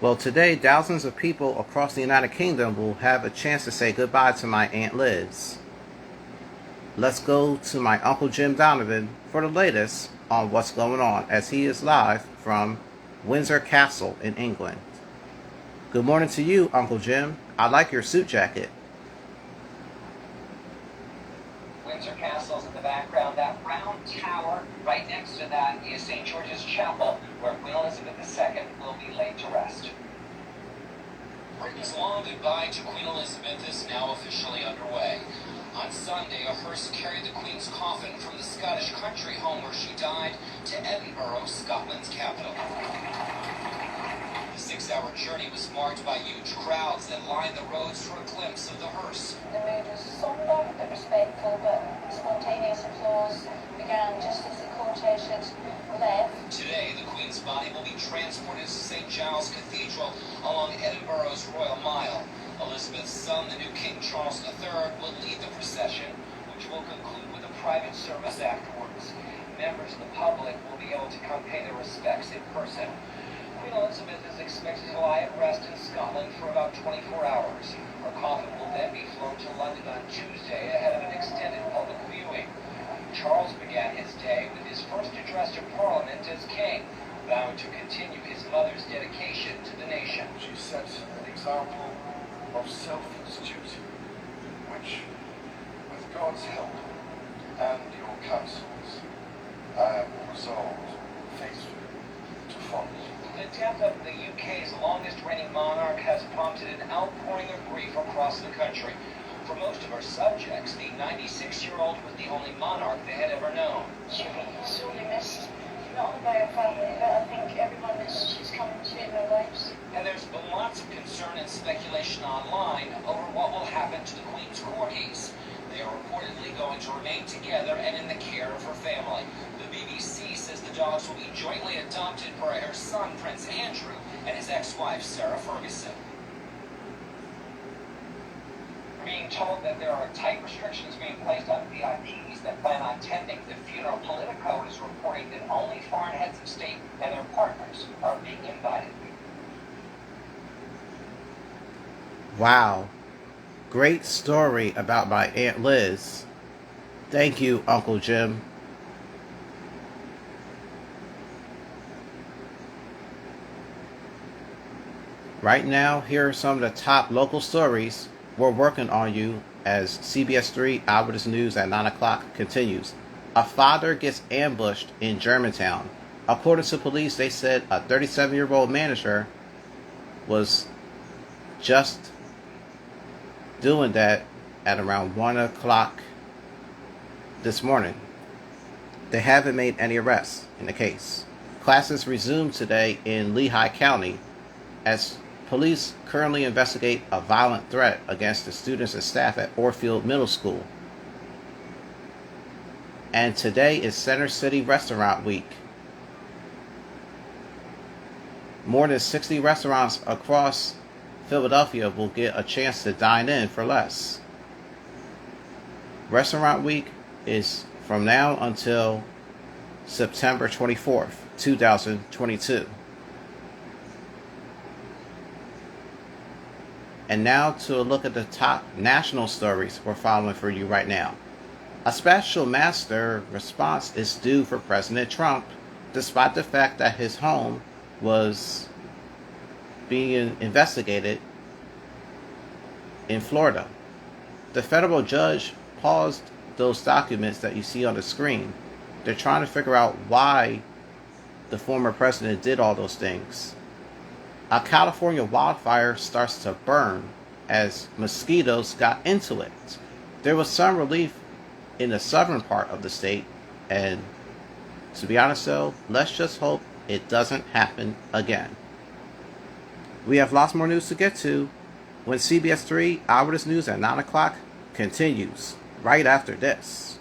Well, today, thousands of people across the United Kingdom will have a chance to say goodbye to my Aunt Liz. Let's go to my Uncle Jim Donovan for the latest on what's going on, as he is live from Windsor Castle in England. Good morning to you, Uncle Jim. I like your suit jacket. Windsor Castle's in the background. That round tower right next to that is St. George's Chapel, where Queen Elizabeth II will be laid to rest. Britain's long goodbye to Queen Elizabeth is now officially underway. On Sunday, a hearse carried the Queen's coffin from the Scottish country home where she died to Edinburgh, Scotland's capital. The 6-hour journey was marked by huge crowds that lined the roads for a glimpse of the hearse. The mood was somber but respectful, but spontaneous applause began just as the cortege had left. Today, the Queen's body will be transported to St. Giles Cathedral along Edinburgh's Royal Mile. Elizabeth's son, the new King Charles III, will lead the procession, which will conclude with a private service afterwards. Members of the public will be able to come pay their respects in person. Queen Elizabeth is expected to lie at rest in Scotland for about 24 hours. Her coffin will then be flown to London on Tuesday ahead of an extended public viewing. Charles began his day with his first address to Parliament as king, vowing to continue his mother's dedication to the nation. She sets an example of selfless duty, which, with God's help and your counsels, I am resolved faithfully to follow. The death of the UK's longest reigning monarch has prompted an outpouring of grief across the country. For most of her subjects, the 96-year-old was the only monarch they had ever known. She'll be sorely missed, not only by her family, but I think everyone that she's come into in their lives. And there's been lots of concern and speculation online over what will happen to the Queen's corgis. They are reportedly going to remain together and in the care of her family. The BBC says the dogs will be jointly adopted by her son, Prince Andrew, and his ex-wife, Sarah Ferguson. We're being told that there are tight restrictions being placed on VIPs that plan on attending the funeral. Politico is reporting that only foreign heads of state and their partners are being invited. Wow. Great story about my Aunt Liz. Thank you, Uncle Jim. Right now, here are some of the top local stories we're working on you as CBS 3 Eyewitness News at 9 o'clock continues. A father gets ambushed in Germantown. According to police, they said a 37-year-old manager was just doing that at around 1 o'clock this morning. They haven't made any arrests in the case. Classes resumed today in Lehigh County as police currently investigate a violent threat against the students and staff at Orfield Middle School. And today is Center City Restaurant Week. More than 60 restaurants across Philadelphia will get a chance to dine in for less. Restaurant Week is from now until September 24th, 2022. And now to a look at the top national stories we're following for you right now. A special master response is due for President Trump, despite the fact that his home was being investigated in Florida. The federal judge paused those documents that you see on the screen. They're trying to figure out why the former president did all those things. A California wildfire starts to burn as mosquitoes got into it. There was some relief in the southern part of the state, and to be honest though, let's just hope it doesn't happen again. We have lots more news to get to when CBS 3 Eyewitness News at 9 o'clock continues right after this.